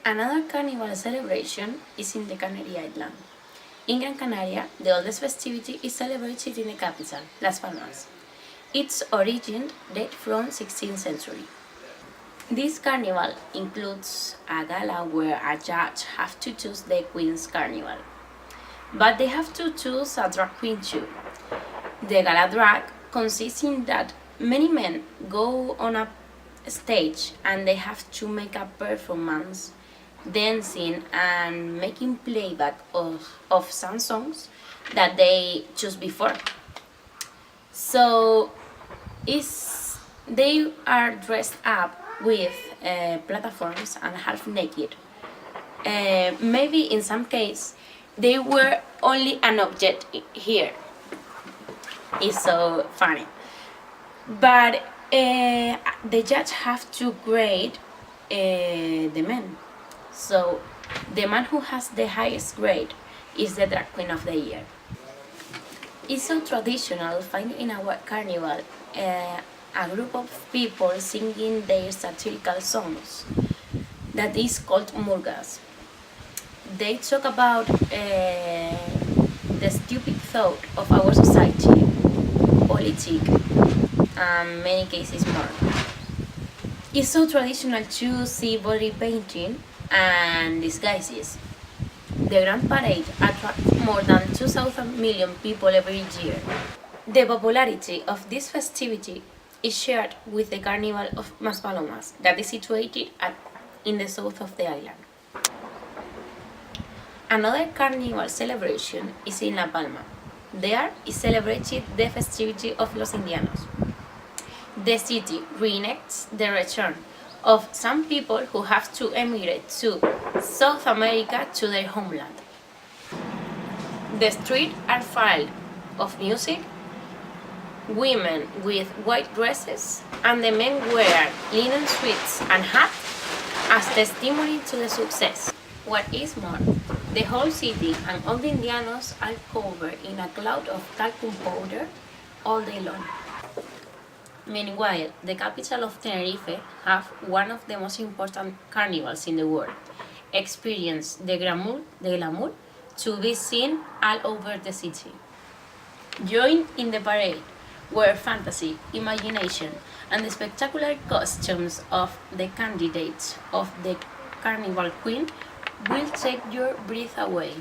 Another carnival celebration is in the Canary Island. In Gran Canaria, the oldest festivity is celebrated in the capital, Las Palmas. Its origin dates from 16th century. This carnival includes a gala where a judge has to choose the Queen's Carnival. But they have to choose a drag queen too. The gala drag consists in that many men go on a stage and they have to make a performance, dancing and making playback of some songs that they choose before. So they are dressed up with platforms and half naked. Maybe in some case they were only an object here. It's so funny. But the judge have to grade the men. So the man who has the highest grade is the drag queen of the year. It's so traditional find in our carnival a group of people singing their satirical songs that is called murgas. They talk about the stupid thought of our society, politics, and many cases more. It's so traditional to see body painting and disguises. The Grand Parade attracts more than 2,000 million people every year. The popularity of this festivity is shared with the Carnival of Maspalomas that is situated in the south of the island. Another carnival celebration is in La Palma. There is celebrated the festivity of Los Indianos. The city reenacts the return of some people who have to emigrate to South America to their homeland. The streets are filled of music, women with white dresses, and the men wear linen suits and hats as testimony to the success. What is more, the whole city and all the Indianos are covered in a cloud of talcum powder all day long. Meanwhile, the capital of Tenerife have one of the most important carnivals in the world. Experience the glamour to be seen all over the city. Join in the parade, where fantasy, imagination, and the spectacular costumes of the candidates of the Carnival Queen will take your breath away.